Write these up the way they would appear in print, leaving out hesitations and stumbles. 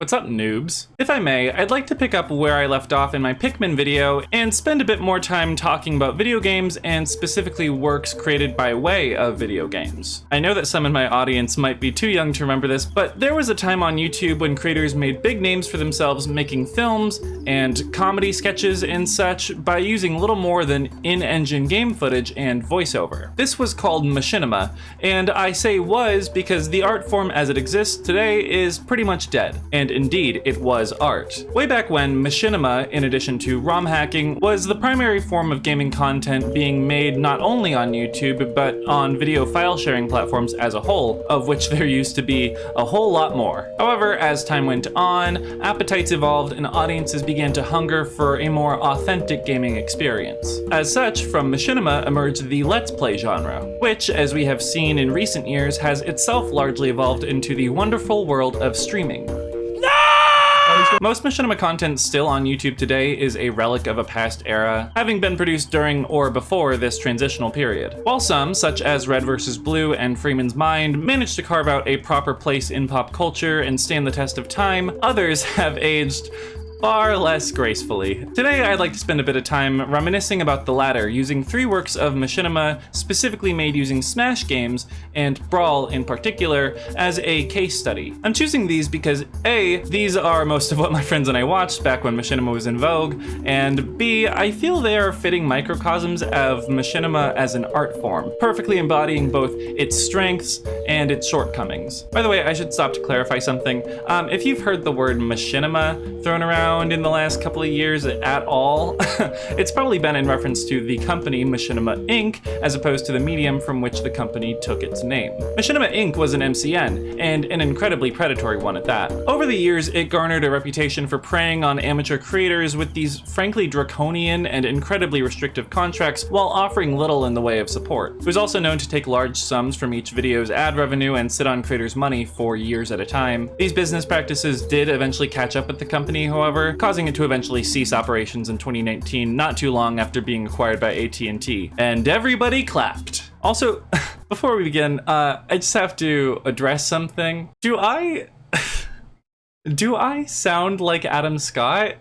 What's up, noobs? If I may, I'd like to pick up where I left off in my Pikmin video and spend a bit more time talking about video games and specifically works created by way of video games. I know that some in my audience might be too young to remember this, but there was a time on YouTube when creators made big names for themselves making films and comedy sketches and such by using little more than in-engine game footage and voiceover. This was called machinima, and I say was because the art form as it exists today is pretty much dead. And indeed, it was art. Way back when, machinima, in addition to ROM hacking, was the primary form of gaming content being made not only on YouTube, but on video file sharing platforms as a whole, of which there used to be a whole lot more. However, as time went on, appetites evolved and audiences began to hunger for a more authentic gaming experience. As such, from machinima emerged the Let's Play genre, which, as we have seen in recent years, has itself largely evolved into the wonderful world of streaming. Most machinima content still on YouTube today is a relic of a past era, having been produced during or before this transitional period. While some, such as Red vs. Blue and Freeman's Mind, managed to carve out a proper place in pop culture and stand the test of time, others have aged far less gracefully. Today, I'd like to spend a bit of time reminiscing about the latter, using 3 works of machinima specifically made using Smash games, and Brawl in particular, as a case study. I'm choosing these because A, these are most of what my friends and I watched back when machinima was in vogue, and B, I feel they are fitting microcosms of machinima as an art form, perfectly embodying both its strengths and its shortcomings. By the way, I should stop to clarify something. If you've heard the word machinima thrown around in the last couple of years at all, it's probably been in reference to the company Machinima Inc., as opposed to the medium from which the company took its name. Machinima Inc. was an MCN, and an incredibly predatory one at that. Over the years, it garnered a reputation for preying on amateur creators with these frankly draconian and incredibly restrictive contracts while offering little in the way of support. It was also known to take large sums from each video's ad revenue and sit on creators' money for years at a time. These business practices did eventually catch up with the company, however, causing it to eventually cease operations in 2019, not too long after being acquired by AT&T. And everybody clapped. Also, before we begin, I just have to address something. Do I sound like Adam Scott?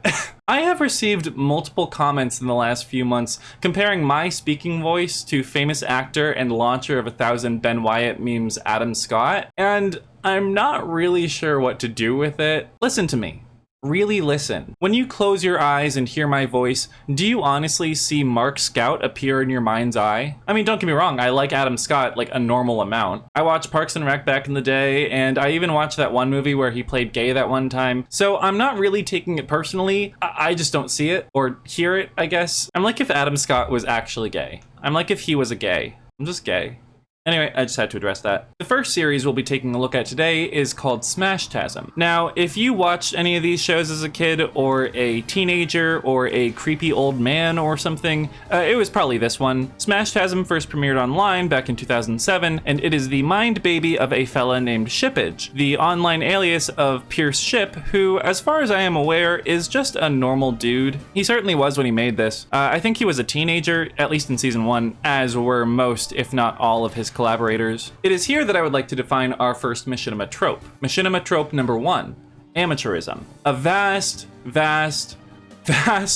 I have received multiple comments in the last few months comparing my speaking voice to famous actor and launcher of 1,000 Ben Wyatt memes Adam Scott, and I'm not really sure what to do with it. Listen to me. Really listen. When you close your eyes and hear my voice, do you honestly see Mark Scout appear in your mind's eye? I mean, don't get me wrong, I like Adam Scott like a normal amount. I watched Parks and Rec back in the day, and I even watched that one movie where he played gay that one time. So I'm not really taking it personally. I just don't see it, or hear it, I guess. I'm like if Adam Scott was actually gay. I'm like if he was a gay. I'm just gay. Anyway, I just had to address that. The first series we'll be taking a look at today is called Smashtasm. Now, if you watched any of these shows as a kid, or a teenager, or a creepy old man or something, it was probably this one. Smashtasm first premiered online back in 2007, and it is the mind baby of a fella named Shippage, the online alias of Pierce Ship, who, as far as I am aware, is just a normal dude. He certainly was when he made this. I think he was a teenager, at least in season 1, as were most, if not all, of his collaborators. It is here that I would like to define our first machinima trope. Machinima trope number 1, amateurism. A vast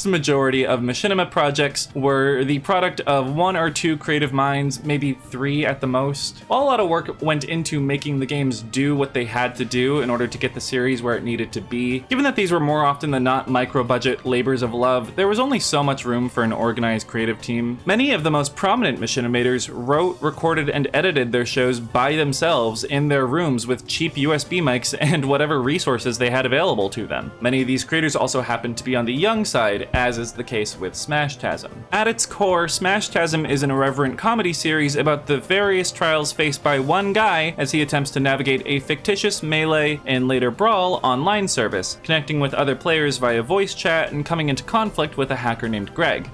majority of machinima projects were the product of 1 or 2 creative minds, maybe 3 at the most. While a lot of work went into making the games do what they had to do in order to get the series where it needed to be, given that these were more often than not micro-budget labors of love, there was only so much room for an organized creative team. Many of the most prominent machinimators wrote, recorded, and edited their shows by themselves in their rooms with cheap USB mics and whatever resources they had available to them. Many of these creators also happened to be on the young side, as is the case with Smashtasm. At its core, Smashtasm is an irreverent comedy series about the various trials faced by one guy as he attempts to navigate a fictitious Melee and later Brawl online service, connecting with other players via voice chat and coming into conflict with a hacker named Greg.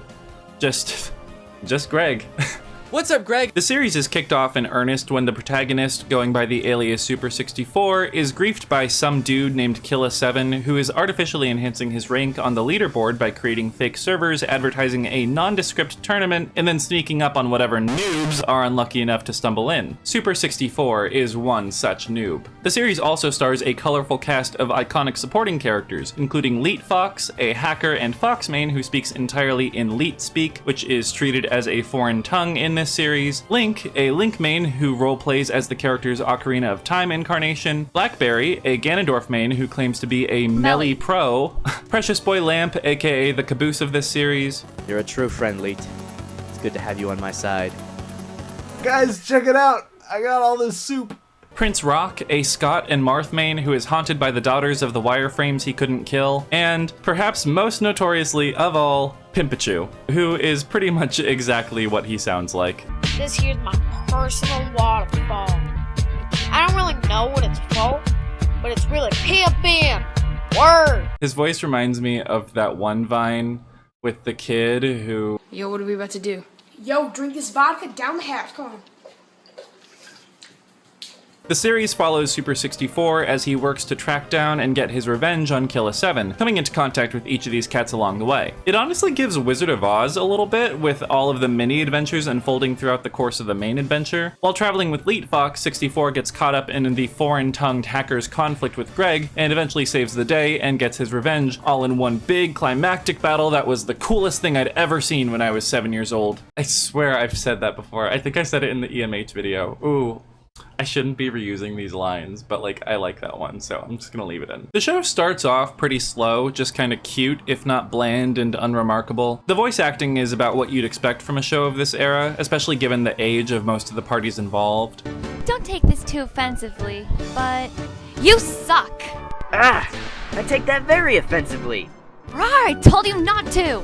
Just Greg. What's up, Greg? The series is kicked off in earnest when the protagonist, going by the alias Super 64, is griefed by some dude named Killa7, who is artificially enhancing his rank on the leaderboard by creating fake servers, advertising a nondescript tournament, and then sneaking up on whatever noobs are unlucky enough to stumble in. Super 64 is one such noob. The series also stars a colorful cast of iconic supporting characters, including Leet Fox, a hacker and Fox main who speaks entirely in Leet speak, which is treated as a foreign tongue in this series, Link, a Link main who roleplays as the character's Ocarina of Time incarnation, Blackberry, a Ganondorf main who claims to be a Melee pro, Precious Boy Lamp, aka the caboose of this series. You're a true friend, Leet. It's good to have you on my side. Guys, check it out! I got all this soup! Prince Rock, a Scott and Marth main who is haunted by the daughters of the wireframes he couldn't kill, and perhaps most notoriously of all, Pimpachu, who is pretty much exactly what he sounds like. This here's my personal waterfall. I don't really know what it's for, but it's really pimpin'. Word! His voice reminds me of that one Vine with the kid who... Yo, what are we about to do? Yo, drink this vodka down the hatch, come on. The series follows Super 64 as he works to track down and get his revenge on Killa7, coming into contact with each of these cats along the way. It honestly gives Wizard of Oz a little bit, with all of the mini-adventures unfolding throughout the course of the main adventure. While traveling with Leet Fox, 64 gets caught up in the foreign-tongued hacker's conflict with Greg, and eventually saves the day and gets his revenge, all in one big climactic battle that was the coolest thing I'd ever seen when I was 7 years old. I swear I've said that before. I think I said it in the EMH video. Ooh. I shouldn't be reusing these lines, but like I like that one, so I'm just gonna leave it in. The show starts off pretty slow, just kind of cute, if not bland and unremarkable. The voice acting is about what you'd expect from a show of this era, especially given the age of most of the parties involved. Don't take this too offensively, but you suck! Ah! I take that very offensively. I told you not to!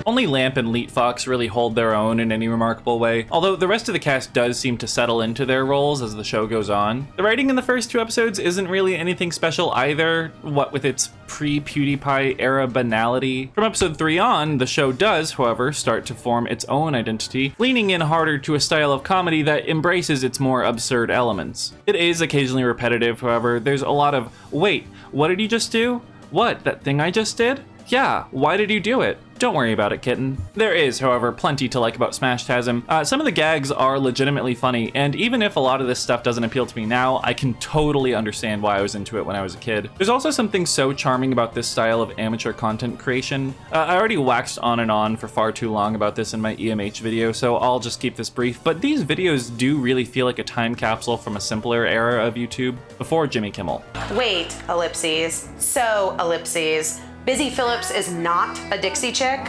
Only Lamp and Leet Fox really hold their own in any remarkable way, although the rest of the cast does seem to settle into their roles as the show goes on. The writing in the first 2 episodes isn't really anything special either, what with its pre-PewDiePie era banality. From episode 3 on, the show does, however, start to form its own identity, leaning in harder to a style of comedy that embraces its more absurd elements. It is occasionally repetitive, however. There's a lot of, wait, what did you just do? What, that thing I just did? Yeah, why did you do it? Don't worry about it, kitten. There is, however, plenty to like about Smashtasm. Some of the gags are legitimately funny, and even if a lot of this stuff doesn't appeal to me now, I can totally understand why I was into it when I was a kid. There's also something so charming about this style of amateur content creation. I already waxed on and on for far too long about this in my EMH video, so I'll just keep this brief, but these videos do really feel like a time capsule from a simpler era of YouTube, before Jimmy Kimmel. Wait, ellipses. So, ellipses. Busy Phillips is not a Dixie chick?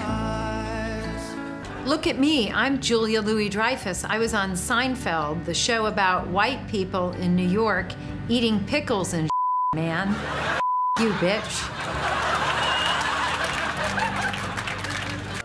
Look at me, I'm Julia Louis-Dreyfus. I was on Seinfeld, the show about white people in New York eating pickles and man. You bitch.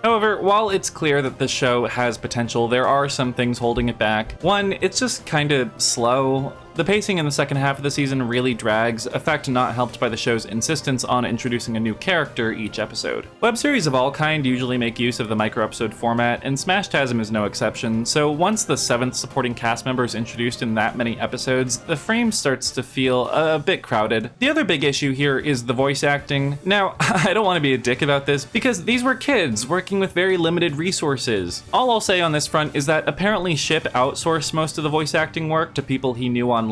However, while it's clear that the show has potential, there are some things holding it back. One, it's just kind of slow. The pacing in the second half of the season really drags, a fact not helped by the show's insistence on introducing a new character each episode. Web series of all kind usually make use of the micro-episode format, and Smashtasm is no exception, so once the 7th supporting cast member is introduced in that many episodes, the frame starts to feel a bit crowded. The other big issue here is the voice acting. Now, I don't want to be a dick about this, because these were kids working with very limited resources. All I'll say on this front is that apparently Ship outsourced most of the voice acting work to people he knew online.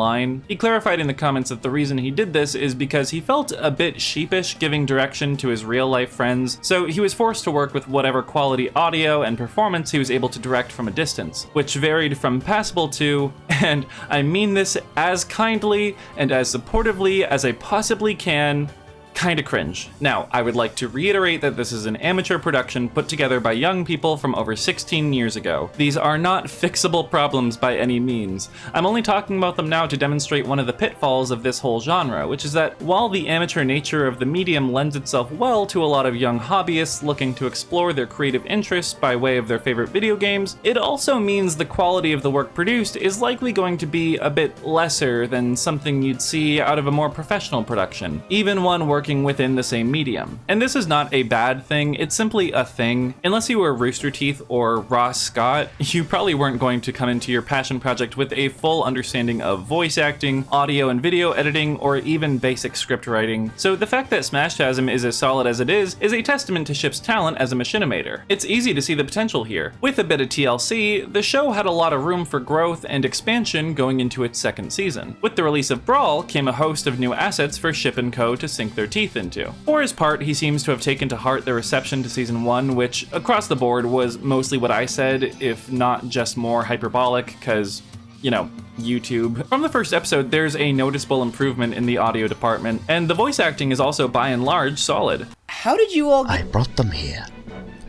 He clarified in the comments that the reason he did this is because he felt a bit sheepish giving direction to his real-life friends, so he was forced to work with whatever quality audio and performance he was able to direct from a distance, which varied from passable to, and I mean this as kindly and as supportively as I possibly can, kinda cringe. Now, I would like to reiterate that this is an amateur production put together by young people from over 16 years ago. These are not fixable problems by any means. I'm only talking about them now to demonstrate one of the pitfalls of this whole genre, which is that while the amateur nature of the medium lends itself well to a lot of young hobbyists looking to explore their creative interests by way of their favorite video games, it also means the quality of the work produced is likely going to be a bit lesser than something you'd see out of a more professional production, even one working working within the same medium. And this is not a bad thing, it's simply a thing. Unless you were Rooster Teeth or Ross Scott, you probably weren't going to come into your passion project with a full understanding of voice acting, audio and video editing, or even basic script writing. So the fact that Smashtasm is as solid as it is a testament to Ship's talent as a machinimator. It's easy to see the potential here. With a bit of TLC, the show had a lot of room for growth and expansion going into its second season. With the release of Brawl came a host of new assets for Ship & Co. to sink their teeth into. For his part, he seems to have taken to heart the reception to season 1, which across the board was mostly what I said, if not just more hyperbolic, cause, you know, YouTube. From the first episode, there's a noticeable improvement in the audio department, and the voice acting is also by and large solid. How did you all I brought them here.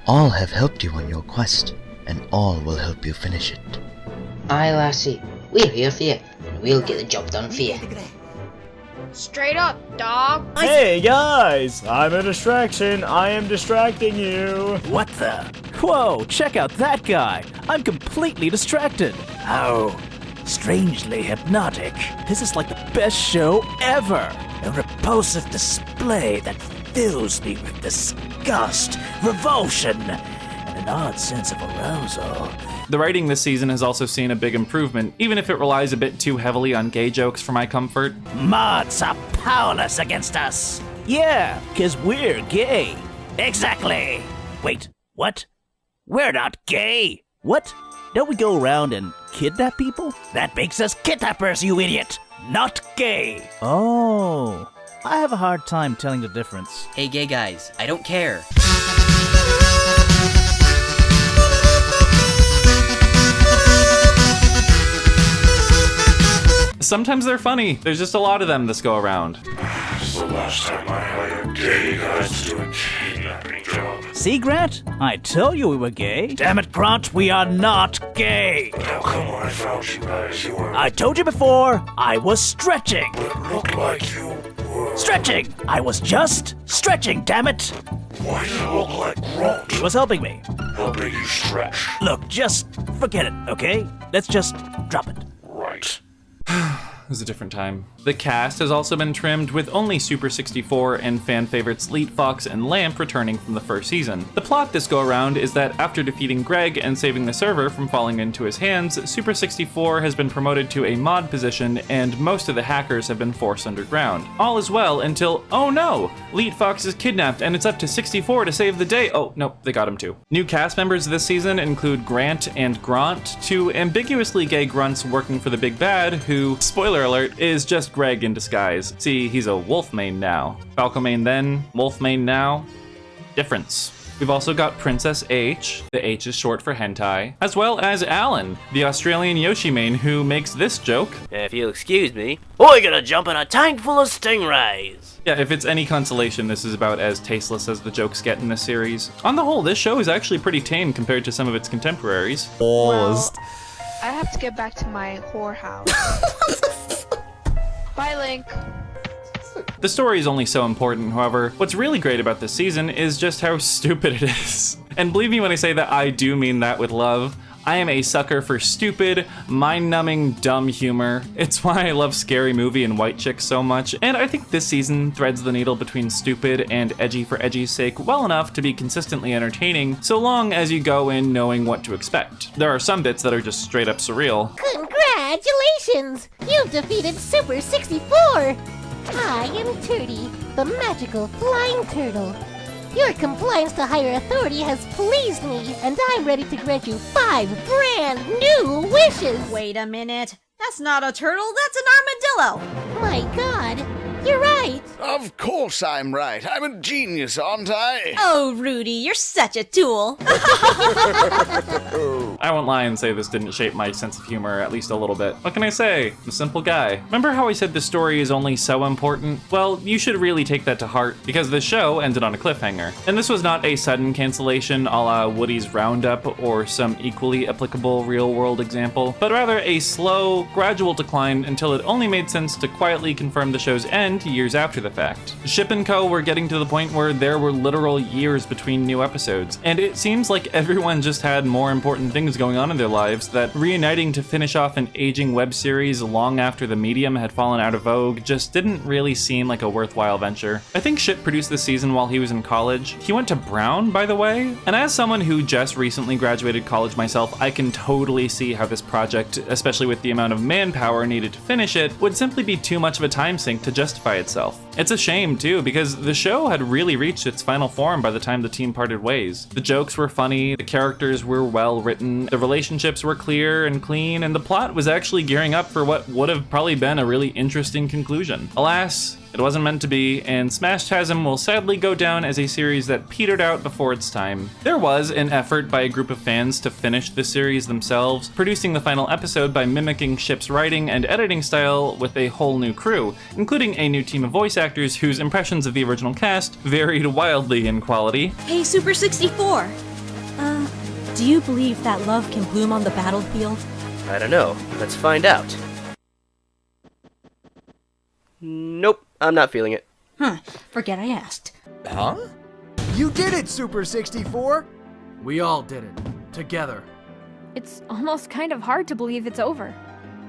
All have helped you on your quest, and all will help you finish it. Aye, lassie. We're here for you, and we'll get the job done for you. Straight up, dog. Hey guys, I'm a distraction. I am distracting you. What the? Whoa, check out that guy. I'm completely distracted. Oh, strangely hypnotic. This is like the best show ever. A repulsive display that fills me with disgust, revulsion, and an odd sense of arousal. The writing this season has also seen a big improvement, even if it relies a bit too heavily on gay jokes for my comfort. Mods are powerless against us. Yeah, 'cause we're gay. Exactly. Wait, what? We're not gay. What? Don't we go around and kidnap people? That makes us kidnappers, you idiot. Not gay. Oh, I have a hard time telling the difference. Hey gay guys, I don't care. Sometimes they're funny. There's just a lot of them this go around. This is the last time I hire gay guys to do a kidnapping job. See, Grant? I told you we were gay. Damn it, Grant, we are not gay. But how come when I found you guys, you were... I told you before, I was stretching. It looked like you were... Stretching! I was just stretching, damn it! Why did it look like Grant? He was helping me. Helping you stretch? Look, just forget it, okay? Let's just drop it. Right. It was a different time. The cast has also been trimmed, with only Super 64 and fan favorites Leet, Fox, and Lamp returning from the first season. The plot this go around is that after defeating Greg and saving the server from falling into his hands, Super 64 has been promoted to a mod position and most of the hackers have been forced underground. All is well until, oh no! Leet Fox is kidnapped and it's up to 64 to save the day. Oh, nope, they got him too. New cast members this season include Grant and Grant, two ambiguously gay grunts working for the Big Bad who, spoiler alert, is just Greg in disguise. See, he's a wolf main now. Falco main then, wolf main now. Difference. We've also got Princess H, the H is short for hentai, as well as Alan, the Australian Yoshi main who makes this joke. If you'll excuse me, we're gonna jump in a tank full of stingrays. Yeah, if it's any consolation, this is about as tasteless as the jokes get in this series. On the whole, this show is actually pretty tame compared to some of its contemporaries. Well, I have to get back to my whorehouse. Bye, Link. The story is only so important, however. What's really great about this season is just how stupid it is. And believe me when I say that I do mean that with love. I am a sucker for stupid, mind-numbing, dumb humor. It's why I love Scary Movie and White Chicks so much, and I think this season threads the needle between stupid and edgy for edgy's sake well enough to be consistently entertaining, so long as you go in knowing what to expect. There are some bits that are just straight up surreal. Congratulations! You've defeated Super 64! I am Turdy, the magical flying turtle. Your compliance to higher authority has pleased me, and I'm ready to grant you 5 brand new wishes! Wait a minute. That's not a turtle, that's an armadillo! My god, you're right! Of course I'm right. I'm a genius, aren't I? Oh, Rudy, you're such a tool! I won't lie and say this didn't shape my sense of humor at least a little bit. What can I say? I'm a simple guy. Remember how I said the story is only so important? Well, you should really take that to heart, because the show ended on a cliffhanger. And this was not a sudden cancellation a la Woody's Roundup or some equally applicable real-world example, but rather a slow, gradual decline until it only made sense to quietly confirm the show's end and years after the fact. Ship & Co. were getting to the point where there were literal years between new episodes, and it seems like everyone just had more important things going on in their lives that reuniting to finish off an aging web series long after the medium had fallen out of vogue just didn't really seem like a worthwhile venture. I think Ship produced this season while he was in college. He went to Brown, by the way, and as someone who just recently graduated college myself, I can totally see how this project, especially with the amount of manpower needed to finish it, would simply be too much of a time sink to justify itself. It's a shame too, because the show had really reached its final form by the time the team parted ways. The jokes were funny, the characters were well written, the relationships were clear and clean, and the plot was actually gearing up for what would have probably been a really interesting conclusion. Alas, it wasn't meant to be, and Smashtasm will sadly go down as a series that petered out before its time. There was an effort by a group of fans to finish the series themselves, producing the final episode by mimicking Ship's writing and editing style with a whole new crew, including a new team of voice actors whose impressions of the original cast varied wildly in quality. Hey, Super 64! Do you believe that love can bloom on the battlefield? I don't know. Let's find out. Nope, I'm not feeling it. Forget I asked. Huh? You did it, Super 64! We all did it. Together. It's almost kind of hard to believe it's over.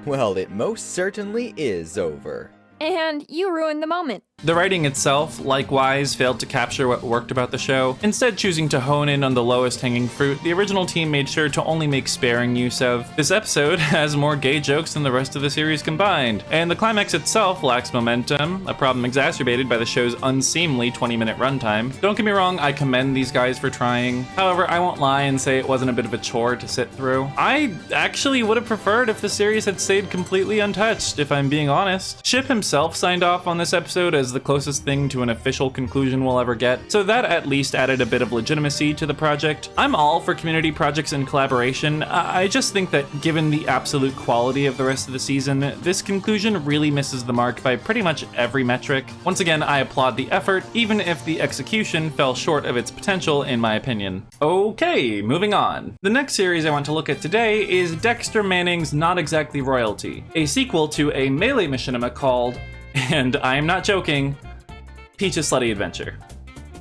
Well, it most certainly is over. And you ruined the moment. The writing itself, likewise, failed to capture what worked about the show. Instead, choosing to hone in on the lowest hanging fruit, the original team made sure to only make sparing use of. This episode has more gay jokes than the rest of the series combined, and the climax itself lacks momentum, a problem exacerbated by the show's unseemly 20-minute runtime. Don't get me wrong, I commend these guys for trying. However, I won't lie and say it wasn't a bit of a chore to sit through. I actually would have preferred if the series had stayed completely untouched, if I'm being honest. Ship himself signed off on this episode as the closest thing to an official conclusion we'll ever get, so that at least added a bit of legitimacy to the project. I'm all for community projects and collaboration. I just think that given the absolute quality of the rest of the season, this conclusion really misses the mark by pretty much every metric. Once again, I applaud the effort, even if the execution fell short of its potential in my opinion. Okay, moving on. The next series I want to look at today is Dexter Manning's Not Exactly Royalty, a sequel to a melee machinima called, and I am not joking, Peach's Slutty Adventure.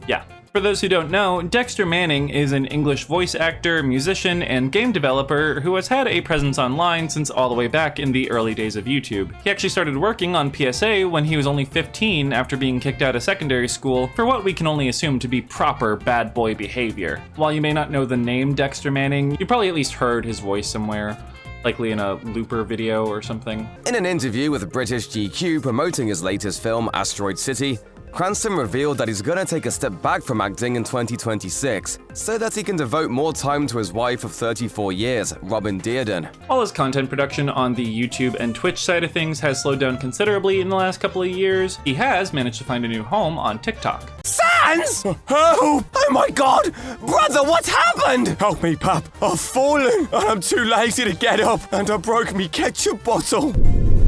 Yeah. For those who don't know, Dexter Manning is an English voice actor, musician, and game developer who has had a presence online since all the way back in the early days of YouTube. He actually started working on PSA when he was only 15 after being kicked out of secondary school for what we can only assume to be proper bad boy behavior. While you may not know the name Dexter Manning, you probably at least heard his voice somewhere. Likely in a Looper video or something. In an interview with British GQ promoting his latest film, Asteroid City, Cranston revealed that he's gonna take a step back from acting in 2026 so that he can devote more time to his wife of 34 years, Robin Dearden. While his content production on the YouTube and Twitch side of things has slowed down considerably in the last couple of years, he has managed to find a new home on TikTok. Sans! Help! Oh my god! Brother, what's happened? Help me, Pap. I've fallen, and I'm too lazy to get up, and I broke me ketchup bottle.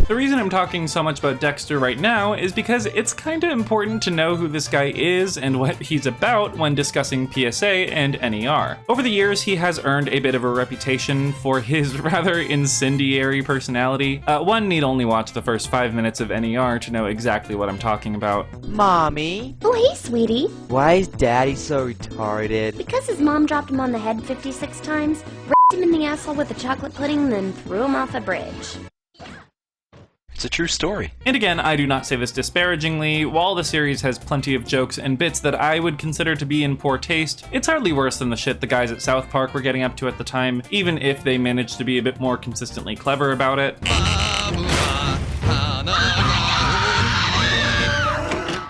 The reason I'm talking so much about Dexter right now is because it's kinda important to know who this guy is and what he's about when discussing PSA and NER. Over the years, he has earned a bit of a reputation for his rather incendiary personality. One need only watch the first 5 minutes of NER to know exactly what I'm talking about. Mommy? Oh, hey, sweetie. Why is Daddy so retarded? Because his mom dropped him on the head 56 times, r***ed him in the asshole with a chocolate pudding, then threw him off a bridge. It's a true story. And again, I do not say this disparagingly. While the series has plenty of jokes and bits that I would consider to be in poor taste, it's hardly worse than the shit the guys at South Park were getting up to at the time, even if they managed to be a bit more consistently clever about it.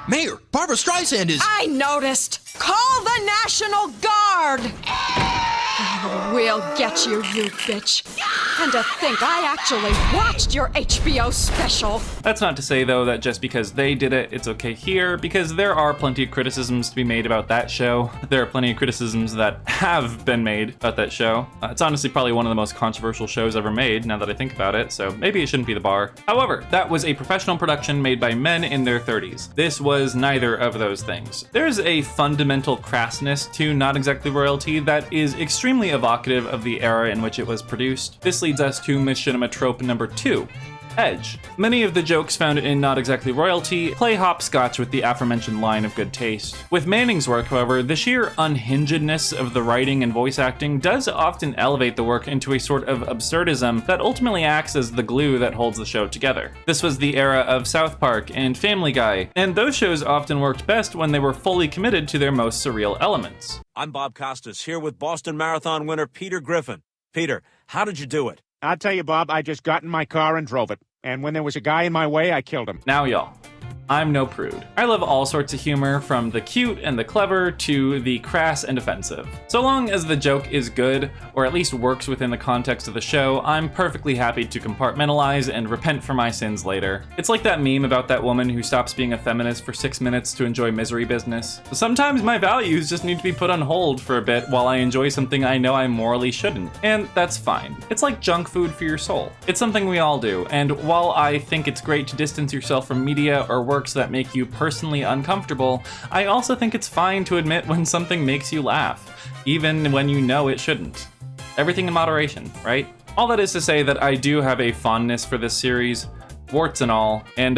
Mayor, Barbara Streisand is— I noticed! Call the National Guard! We'll get you, you bitch. And to think I actually watched your HBO special. That's not to say, though, that just because they did it, it's okay here, because there are plenty of criticisms to be made about that show. There are plenty of criticisms that have been made about that show. It's honestly probably one of the most controversial shows ever made, now that I think about it, so maybe it shouldn't be the bar. However, that was a professional production made by men in their 30s. This was neither of those things. There's a fundamental crassness to Not Exactly Royalty that is extremely evocative of the era in which it was produced. This leads us to machinima trope number 2. edge. Many of the jokes found in Not Exactly Royalty play hopscotch with the aforementioned line of good taste. With Manning's work, however, the sheer unhingedness of the writing and voice acting does often elevate the work into a sort of absurdism that ultimately acts as the glue that holds the show together. This was the era of South Park and Family Guy, and those shows often worked best when they were fully committed to their most surreal elements. I'm Bob Costas, here with Boston Marathon winner Peter Griffin. Peter, how did you do it? I'll tell you, Bob, I just got in my car and drove it. And when there was a guy in my way, I killed him. Now, y'all, I'm no prude. I love all sorts of humor, from the cute and the clever to the crass and offensive. So long as the joke is good, or at least works within the context of the show, I'm perfectly happy to compartmentalize and repent for my sins later. It's like that meme about that woman who stops being a feminist for 6 minutes to enjoy Misery Business. Sometimes my values just need to be put on hold for a bit while I enjoy something I know I morally shouldn't, and that's fine. It's like junk food for your soul. It's something we all do, and while I think it's great to distance yourself from media or works that make you personally uncomfortable, I also think it's fine to admit when something makes you laugh, even when you know it shouldn't. Everything in moderation, right? All that is to say that I do have a fondness for this series, warts and all, and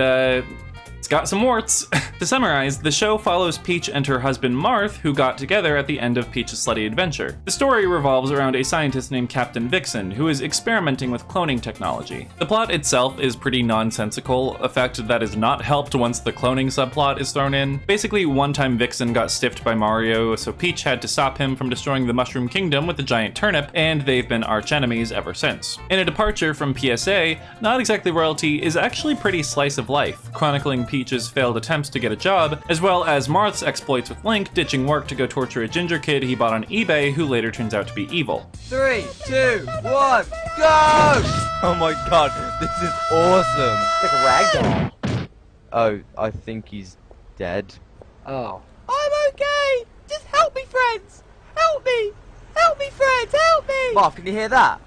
it's got some warts. To summarize, the show follows Peach and her husband Marth, who got together at the end of Peach's Slutty Adventure. The story revolves around a scientist named Captain Vixen, who is experimenting with cloning technology. The plot itself is pretty nonsensical, a fact that is not helped once the cloning subplot is thrown in. Basically, one time Vixen got stiffed by Mario, so Peach had to stop him from destroying the Mushroom Kingdom with the giant turnip, and they've been arch enemies ever since. In a departure from PSA, Not Exactly Royalty is actually pretty slice of life, chronicling Peach's failed attempts to get a job, as well as Marth's exploits with Link ditching work to go torture a ginger kid he bought on eBay who later turns out to be evil. 3, 2, 1, go! Oh my god, this is awesome. It's like a ragdoll. Oh, I think he's dead. Oh. I'm okay! Just help me, friends! Help me! Help me, friends! Help me! Marv, can you hear that?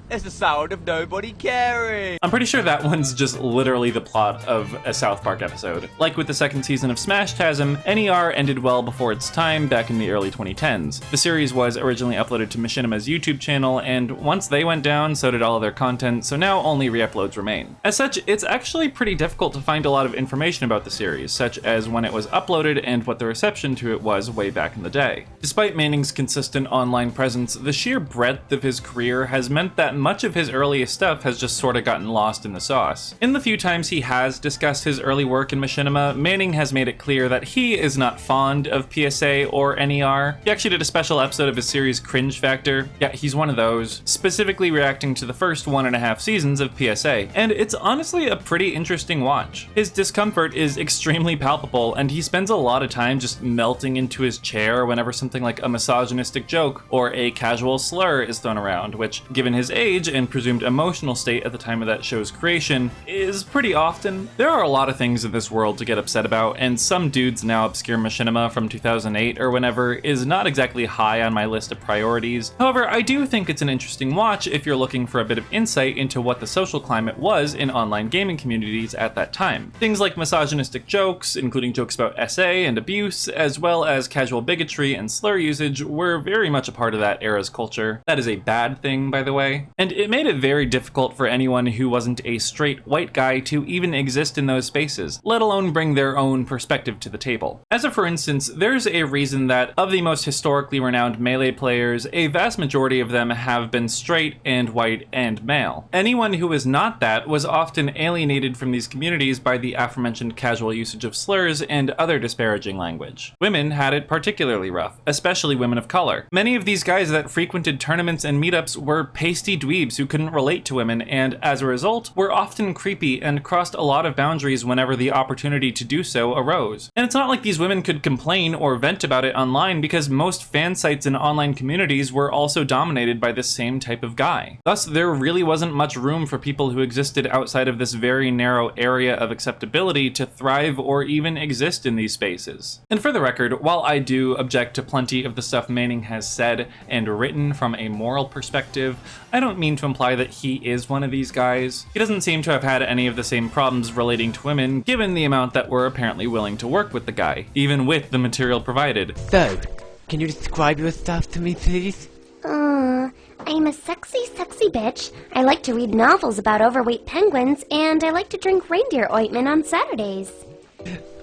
It's the sound of nobody caring. I'm pretty sure that one's just literally the plot of a South Park episode. Like with the second season of Smashtasm, NER ended well before its time back in the early 2010s. The series was originally uploaded to Machinima's YouTube channel, and once they went down, so did all of their content, so now only re-uploads remain. As such, it's actually pretty difficult to find a lot of information about the series, such as when it was uploaded and what the reception to it was way back in the day. Despite Manning's consistent online presence, the sheer breadth of his career has meant that much of his earliest stuff has just sorta gotten lost in the sauce. In the few times he has discussed his early work in Machinima, Manning has made it clear that he is not fond of PSA or NER. He actually did a special episode of his series Cringe Factor. Yeah, he's one of those, specifically reacting to the first 1.5 seasons of PSA, and it's honestly a pretty interesting watch. His discomfort is extremely palpable, and he spends a lot of time just melting into his chair whenever something like a misogynistic joke or a casual slur is thrown around, which, given his age and presumed emotional state at the time of that show's creation, is pretty often. There are a lot of things in this world to get upset about, and some dude's now obscure Machinima from 2008 or whenever is not exactly high on my list of priorities. However, I do think it's an interesting watch if you're looking for a bit of insight into what the social climate was in online gaming communities at that time. Things like misogynistic jokes, including jokes about SA and abuse, as well as casual bigotry and slur usage, were very much a part of that era's culture. That is a bad thing, by the way. And it made it very difficult for anyone who wasn't a straight white guy to even exist in those spaces, let alone bring their own perspective to the table. As a for instance, there's a reason that of the most historically renowned Melee players, a vast majority of them have been straight and white and male. Anyone who was not that was often alienated from these communities by the aforementioned casual usage of slurs and other disparaging language. Women had it particularly rough, especially women of color. Many of these guys that frequented tournaments and meetups were pasty dweebs who couldn't relate to women, and as a result, were often creepy and crossed a lot of boundaries whenever the opportunity to do so arose. And it's not like these women could complain or vent about it online, because most fan sites and online communities were also dominated by this same type of guy. Thus, there really wasn't much room for people who existed outside of this very narrow area of acceptability to thrive or even exist in these spaces. And for the record, while I do object to plenty of the stuff Manning has said and written from a moral perspective, I don't mean to imply that he is one of these guys. He doesn't seem to have had any of the same problems relating to women, given the amount that were apparently willing to work with the guy, even with the material provided. So, can you describe your stuff to me, please? I I'm a sexy, sexy bitch. I like to read novels about overweight penguins, and I like to drink reindeer ointment on Saturdays.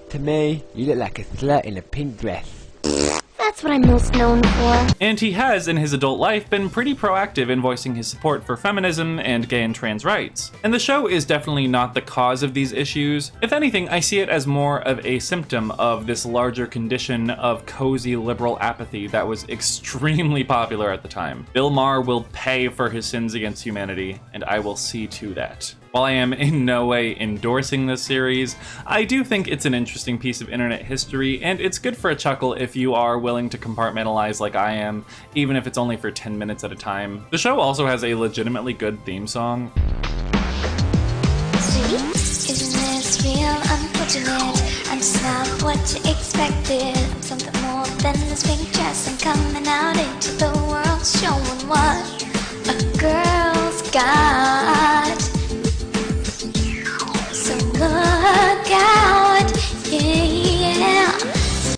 To me, you look like a slut in a pink dress. That's what I'm most known for. And he has, in his adult life, been pretty proactive in voicing his support for feminism and gay and trans rights. And the show is definitely not the cause of these issues. If anything, I see it as more of a symptom of this larger condition of cozy liberal apathy that was extremely popular at the time. Bill Maher will pay for his sins against humanity, and I will see to that. While I am in no way endorsing this series, I do think it's an interesting piece of internet history, and it's good for a chuckle if you are willing to compartmentalize like I am, even if it's only for 10 minutes at a time. The show also has a legitimately good theme song. Sweet, isn't this real unfortunate? I'm just not what you expected. I'm something more than this pink dress. I'm coming out into the world, showing what a girl's got. Look out, yeah.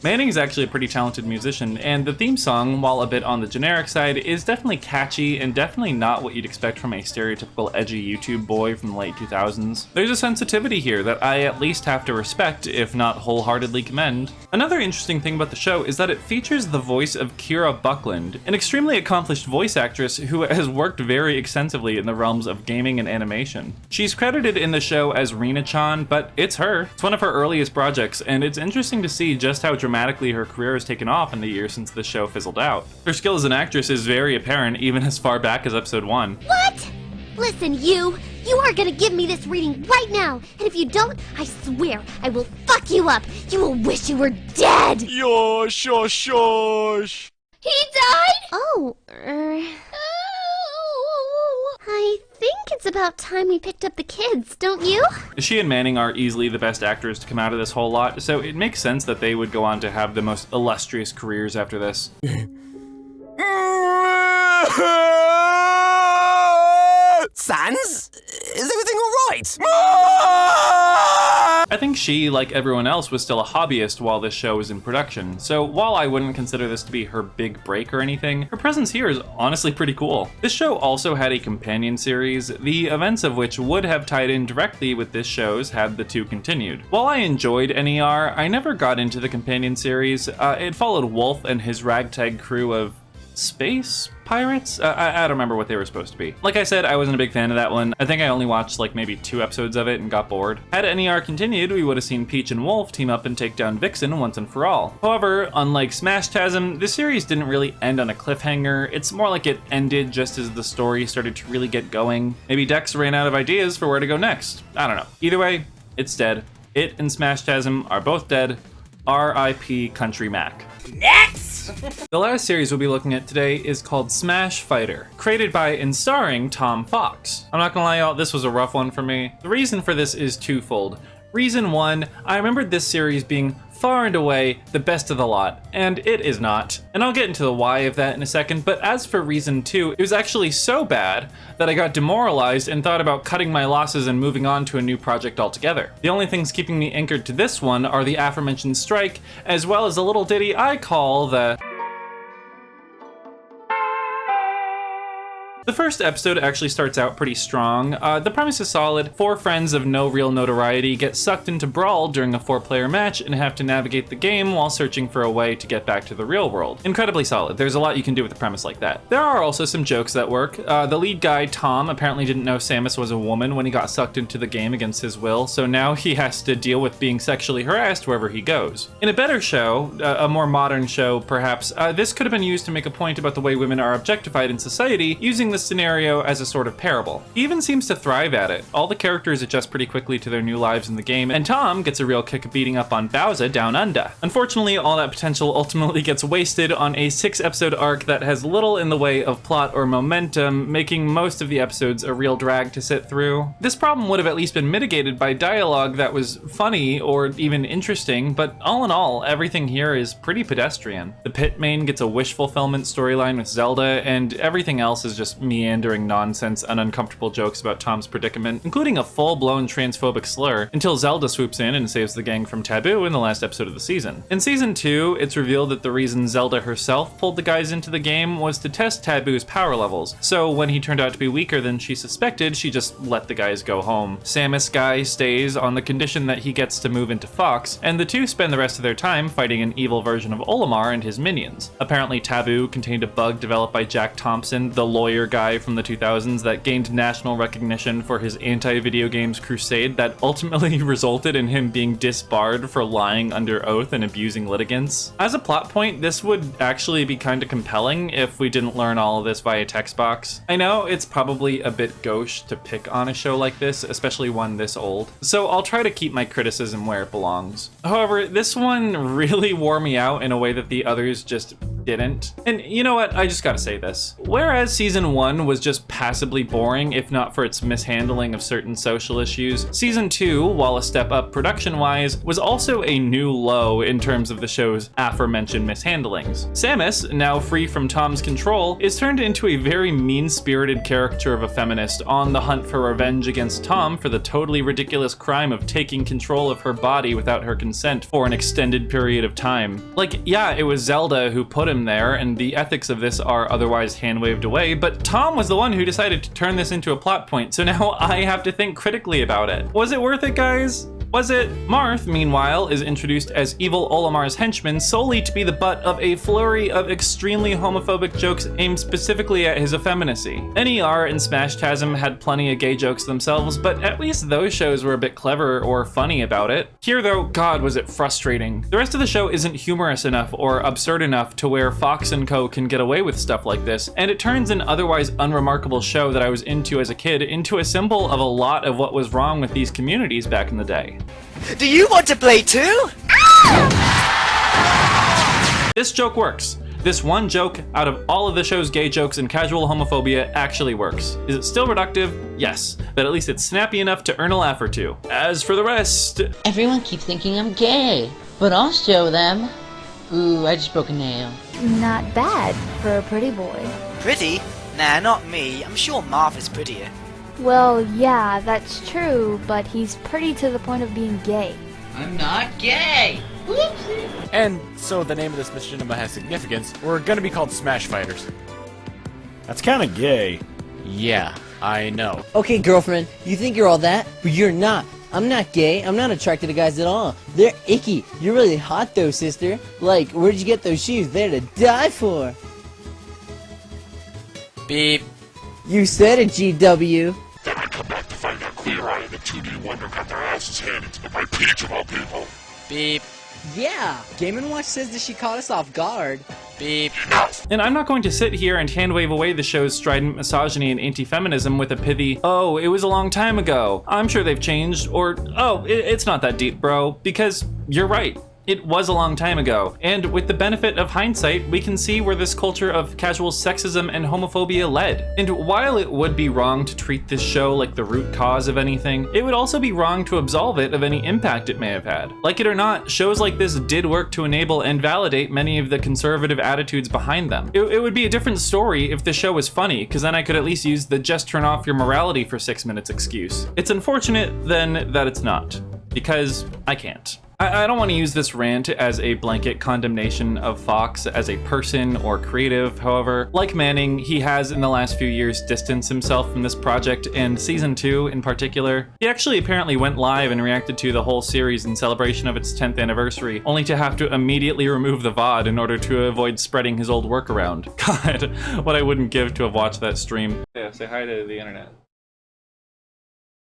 Manning's actually a pretty talented musician, and the theme song, while a bit on the generic side, is definitely catchy and definitely not what you'd expect from a stereotypical edgy YouTube boy from the late 2000s. There's a sensitivity here that I at least have to respect, if not wholeheartedly commend. Another interesting thing about the show is that it features the voice of Kira Buckland, an extremely accomplished voice actress who has worked very extensively in the realms of gaming and animation. She's credited in the show as Rina-chan, but it's her. It's one of her earliest projects, and it's interesting to see just how dramatically her career has taken off in the years since the show fizzled out. Her skill as an actress is very apparent even as far back as episode 1. What? Listen, you are gonna give me this reading right now, and if you don't, I swear I will fuck you up. You will wish you were dead. Yosh, yosh, yosh. He died? Oh, I think it's about time we picked up the kids, don't you? She and Manning are easily the best actors to come out of this whole lot, so it makes sense that they would go on to have the most illustrious careers after this. Sans? Is everything alright? I think she, like everyone else, was still a hobbyist while this show was in production, so while I wouldn't consider this to be her big break or anything, her presence here is honestly pretty cool. This show also had a companion series, the events of which would have tied in directly with this show's had the two continued. While I enjoyed NER, I never got into the companion series. It followed Wolf and his ragtag crew of space pirates? I don't remember what they were supposed to be. Like I said, I wasn't a big fan of that one. I think I only watched like maybe 2 episodes of it and got bored. Had NER continued, we would have seen Peach and Wolf team up and take down Vixen once and for all. However, unlike Smashtasm, the series didn't really end on a cliffhanger. It's more like it ended just as the story started to really get going. Maybe Dex ran out of ideas for where to go next. I don't know. Either way, it's dead. It and Smashtasm are both dead. R.I.P. Country Mac. Next! The last series we'll be looking at today is called Smash Fighter, created by and starring Tom Fox. I'm not gonna lie, y'all, this was a rough one for me. The reason for this is twofold. Reason 1, I remembered this series being far and away the best of the lot, and it is not. And I'll get into the why of that in a second, but as for reason 2, it was actually so bad that I got demoralized and thought about cutting my losses and moving on to a new project altogether. The only things keeping me anchored to this one are the aforementioned strike, as well as a little ditty I call the... The first episode actually starts out pretty strong. The premise is solid. 4 friends of no real notoriety get sucked into Brawl during a 4-player match and have to navigate the game while searching for a way to get back to the real world. Incredibly solid. There's a lot you can do with a premise like that. There are also some jokes that work. The lead guy, Tom, apparently didn't know Samus was a woman when he got sucked into the game against his will, so now he has to deal with being sexually harassed wherever he goes. In a better show, a more modern show perhaps, this could have been used to make a point about the way women are objectified in society, using the scenario as a sort of parable. He even seems to thrive at it. All the characters adjust pretty quickly to their new lives in the game, and Tom gets a real kick of beating up on Bowser down under. Unfortunately, all that potential ultimately gets wasted on a 6-episode arc that has little in the way of plot or momentum, making most of the episodes a real drag to sit through. This problem would have at least been mitigated by dialogue that was funny or even interesting, but all in all, everything here is pretty pedestrian. The pit main gets a wish fulfillment storyline with Zelda, and everything else is just meandering nonsense and uncomfortable jokes about Tom's predicament, including a full-blown transphobic slur, until Zelda swoops in and saves the gang from Taboo in the last episode of the season. In Season 2, it's revealed that the reason Zelda herself pulled the guys into the game was to test Taboo's power levels, so when he turned out to be weaker than she suspected, she just let the guys go home. Samus guy stays on the condition that he gets to move into Fox, and the two spend the rest of their time fighting an evil version of Olimar and his minions. Apparently Taboo contained a bug developed by Jack Thompson, the lawyer guy from the 2000s that gained national recognition for his anti-video games crusade that ultimately resulted in him being disbarred for lying under oath and abusing litigants. As a plot point, this would actually be kind of compelling if we didn't learn all of this via text box. I know it's probably a bit gauche to pick on a show like this, especially one this old, so I'll try to keep my criticism where it belongs. However, this one really wore me out in a way that the others just didn't. And you know what, I just gotta say this. Whereas Season 1 was just passably boring, if not for its mishandling of certain social issues, Season 2, while a step up production-wise, was also a new low in terms of the show's aforementioned mishandlings. Samus, now free from Tom's control, is turned into a very mean-spirited caricature of a feminist on the hunt for revenge against Tom for the totally ridiculous crime of taking control of her body without her consent for an extended period of time. Like, yeah, it was Zelda who put him there, and the ethics of this are otherwise hand-waved away, but Tom was the one who decided to turn this into a plot point, so now I have to think critically about it. Was it worth it, guys? Was it? Marth, meanwhile, is introduced as evil Olimar's henchman solely to be the butt of a flurry of extremely homophobic jokes aimed specifically at his effeminacy. NER and Smashtasm had plenty of gay jokes themselves, but at least those shows were a bit clever or funny about it. Here though, God was it frustrating. The rest of the show isn't humorous enough or absurd enough to where Fox & Co. can get away with stuff like this, and it turns an otherwise unremarkable show that I was into as a kid into a symbol of a lot of what was wrong with these communities back in the day. Do you want to play too? This joke works. This one joke out of all of the show's gay jokes and casual homophobia actually works. Is it still reductive? Yes, but at least it's snappy enough to earn a laugh or two. As for the rest... Everyone keeps thinking I'm gay, but I'll show them. Ooh, I just broke a nail. Not bad for a pretty boy. Pretty? Nah, not me. I'm sure Marth is prettier. Well, yeah, that's true, but he's pretty to the point of being gay. I'm not gay! Whoopsie! And so the name of this machinima has significance. We're gonna be called Smash Fighters. That's kinda gay. Yeah, I know. Okay, girlfriend, you think you're all that, but you're not. I'm not gay. I'm not attracted to guys at all. They're icky. You're really hot though, sister. Like, where'd you get those shoes? They're to die for. Beep. You said it, GW. Then I come back to find out Queer Eye and the 2D Wonder got their asses handed to them by Peach of all people. Beep. Yeah, Game & Watch says that she caught us off guard. Beep. And I'm not going to sit here and hand-wave away the show's strident misogyny and anti-feminism with a pithy, oh, it was a long time ago, I'm sure they've changed, or, oh, it's not that deep, bro, because you're right. It was a long time ago, and with the benefit of hindsight, we can see where this culture of casual sexism and homophobia led. And while it would be wrong to treat this show like the root cause of anything, it would also be wrong to absolve it of any impact it may have had. Like it or not, shows like this did work to enable and validate many of the conservative attitudes behind them. It would be a different story if the show was funny, because then I could at least use the just turn off your morality for 6 minutes excuse. It's unfortunate, then, that it's not, because I can't. I don't want to use this rant as a blanket condemnation of Fox as a person or creative, however, like Manning, he has in the last few years distanced himself from this project, and Season 2 in particular. He actually apparently went live and reacted to the whole series in celebration of its 10th anniversary, only to have to immediately remove the VOD in order to avoid spreading his old work around. God, what I wouldn't give to have watched that stream. Yeah, say hi to the internet.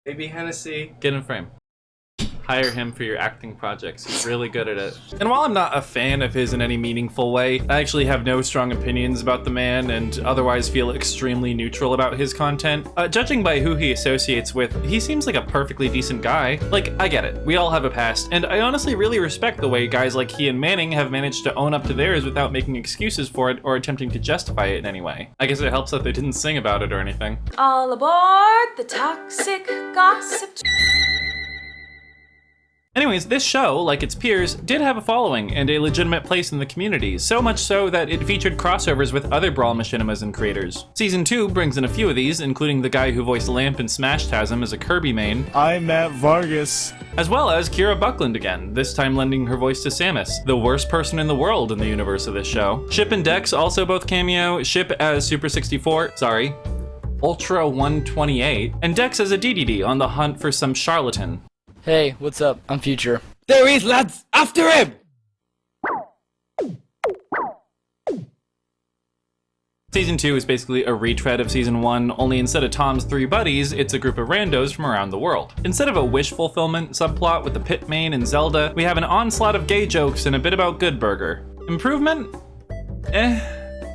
Baby Hennessy, get in frame. Hire him for your acting projects. He's really good at it. And while I'm not a fan of his in any meaningful way, I actually have no strong opinions about the man and otherwise feel extremely neutral about his content. Judging by who he associates with, he seems like a perfectly decent guy. Like, I get it. We all have a past, and I honestly really respect the way guys like he and Manning have managed to own up to theirs without making excuses for it or attempting to justify it in any way. I guess it helps that they didn't sing about it or anything. All aboard the toxic gossip. Anyways, this show, like its peers, did have a following and a legitimate place in the community, so much so that it featured crossovers with other Brawl machinimas and creators. Season 2 brings in a few of these, including the guy who voiced Lamp in Smashtasm as a Kirby main. I'm Matt Vargas. As well as Kira Buckland again, this time lending her voice to Samus, the worst person in the world in the universe of this show. Ship and Dex also both cameo, Ship as Super 64, Ultra 128, and Dex as a DDD on the hunt for some charlatan. Hey, what's up? I'm Future. There he is, lads! After him! Season 2 is basically a retread of Season 1, only instead of Tom's 3 buddies, it's a group of randos from around the world. Instead of a wish fulfillment subplot with the Pit Main and Zelda, we have an onslaught of gay jokes and a bit about Good Burger. Improvement?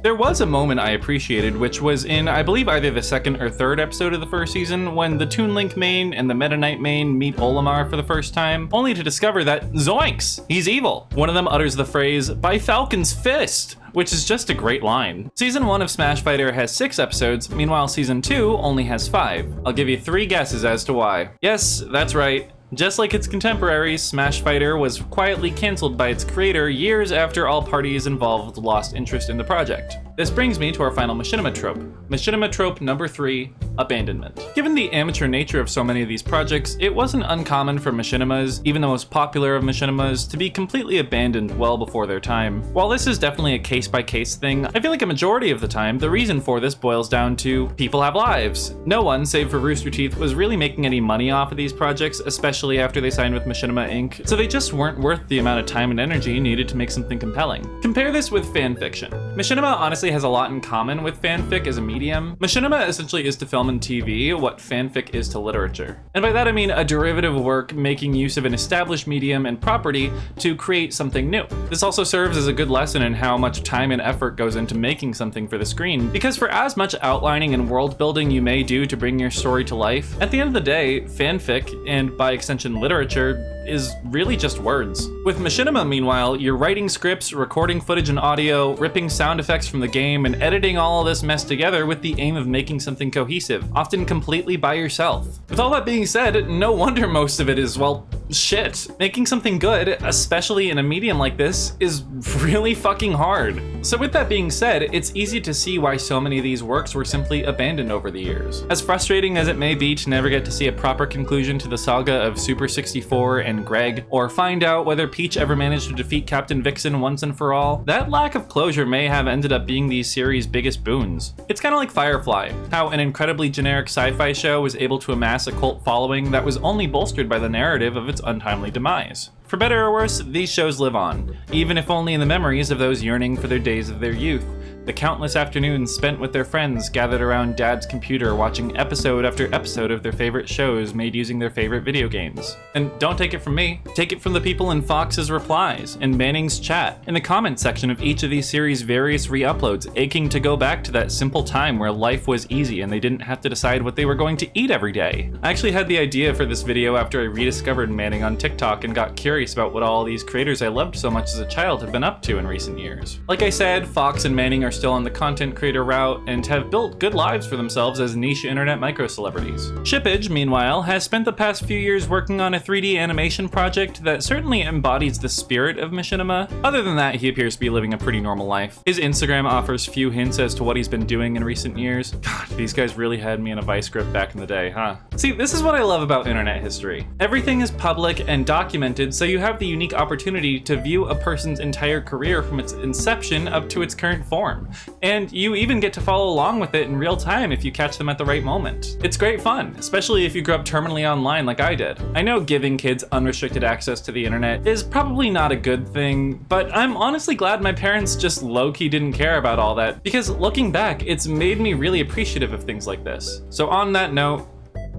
There was a moment I appreciated, which was in, I believe, either the second or third episode of the first season, when the Toon Link main and the Meta Knight main meet Olimar for the first time, only to discover that, zoinks, he's evil. One of them utters the phrase, "by Falcon's fist," which is just a great line. Season 1 of Smash Fighter has 6 episodes, meanwhile Season 2 only has 5. I'll give you 3 guesses as to why. Yes, that's right. Just like its contemporaries, Smash Fighter was quietly cancelled by its creator years after all parties involved lost interest in the project. This brings me to our final machinima trope. Machinima trope number 3, abandonment. Given the amateur nature of so many of these projects, it wasn't uncommon for machinimas, even the most popular of machinimas, to be completely abandoned well before their time. While this is definitely a case-by-case thing, I feel like a majority of the time, the reason for this boils down to people have lives. No one, save for Rooster Teeth, was really making any money off of these projects, especially after they signed with Machinima Inc., so they just weren't worth the amount of time and energy needed to make something compelling. Compare this with fanfiction. Machinima honestly has a lot in common with fanfic as a medium. Machinima essentially is to film and TV what fanfic is to literature. And by that I mean a derivative work making use of an established medium and property to create something new. This also serves as a good lesson in how much time and effort goes into making something for the screen, because for as much outlining and world building you may do to bring your story to life, at the end of the day, fanfic, and by extension literature, is really just words. With Machinima, meanwhile, you're writing scripts, recording footage and audio, ripping sound effects from the game, and editing all of this mess together with the aim of making something cohesive, often completely by yourself. With all that being said, no wonder most of it is, well, shit. Making something good, especially in a medium like this, is really fucking hard. So with that being said, it's easy to see why so many of these works were simply abandoned over the years. As frustrating as it may be to never get to see a proper conclusion to the saga of Super 64 and Greg, or find out whether Peach ever managed to defeat Captain Vixen once and for all, that lack of closure may have ended up being these series' biggest boons. It's kind of like Firefly, how an incredibly generic sci-fi show was able to amass a cult following that was only bolstered by the narrative of its untimely demise. For better or worse, these shows live on, even if only in the memories of those yearning for their days of their youth. The countless afternoons spent with their friends gathered around Dad's computer watching episode after episode of their favorite shows made using their favorite video games. And don't take it from me, take it from the people in Fox's replies, and Manning's chat, in the comment section of each of these series' various re-uploads, aching to go back to that simple time where life was easy and they didn't have to decide what they were going to eat every day. I actually had the idea for this video after I rediscovered Manning on TikTok and got curious about what all these creators I loved so much as a child have been up to in recent years. Like I said, Fox and Manning are still on the content creator route and have built good lives for themselves as niche internet micro-celebrities. Shippage, meanwhile, has spent the past few years working on a 3D animation project that certainly embodies the spirit of Machinima. Other than that, he appears to be living a pretty normal life. His Instagram offers few hints as to what he's been doing in recent years. God, these guys really had me in a vice grip back in the day, huh? See, this is what I love about internet history. Everything is public and documented, so you have the unique opportunity to view a person's entire career from its inception up to its current form. And you even get to follow along with it in real time if you catch them at the right moment. It's great fun, especially if you grew up terminally online like I did. I know giving kids unrestricted access to the internet is probably not a good thing, but I'm honestly glad my parents just low-key didn't care about all that, because looking back, it's made me really appreciative of things like this. So on that note,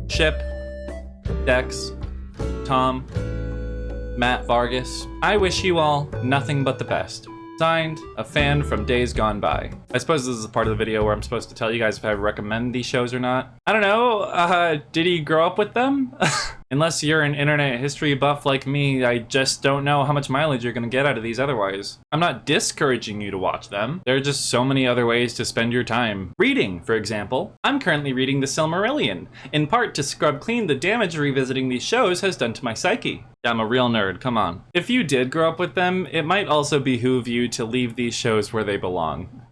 Ship, Dex, Tom, Matt Vargas, I wish you all nothing but the best. Signed, a fan from days gone by. I suppose this is a part of the video where I'm supposed to tell you guys if I recommend these shows or not. I don't know, did he grow up with them? Unless you're an internet history buff like me, I just don't know how much mileage you're gonna get out of these otherwise. I'm not discouraging you to watch them. There are just so many other ways to spend your time. Reading, for example. I'm currently reading The Silmarillion, in part to scrub clean the damage revisiting these shows has done to my psyche. Yeah, I'm a real nerd, come on. If you did grow up with them, it might also behoove you to leave these shows where they belong.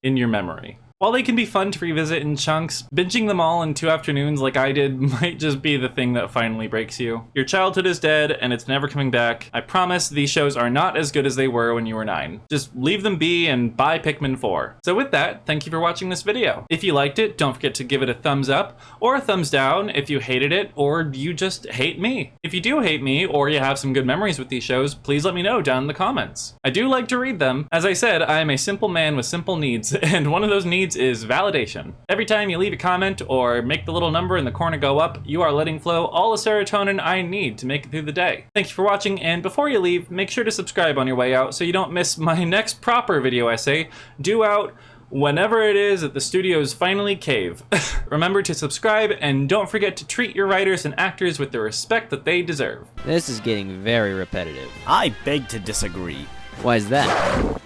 In your memory. While they can be fun to revisit in chunks, binging them all in 2 afternoons like I did might just be the thing that finally breaks you. Your childhood is dead and it's never coming back. I promise these shows are not as good as they were when you were 9. Just leave them be and buy Pikmin 4. So with that, thank you for watching this video. If you liked it, don't forget to give it a thumbs up or a thumbs down if you hated it or you just hate me. If you do hate me or you have some good memories with these shows, please let me know down in the comments. I do like to read them. As I said, I am a simple man with simple needs, and one of those needs is validation. Every time you leave a comment or make the little number in the corner go up, you are letting flow all the serotonin I need to make it through the day. Thank you for watching, and before you leave, make sure to subscribe on your way out so you don't miss my next proper video essay, due out whenever it is that the studios finally cave. Remember to subscribe, and don't forget to treat your writers and actors with the respect that they deserve. This is getting very repetitive. I beg to disagree. Why is that?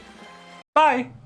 Bye!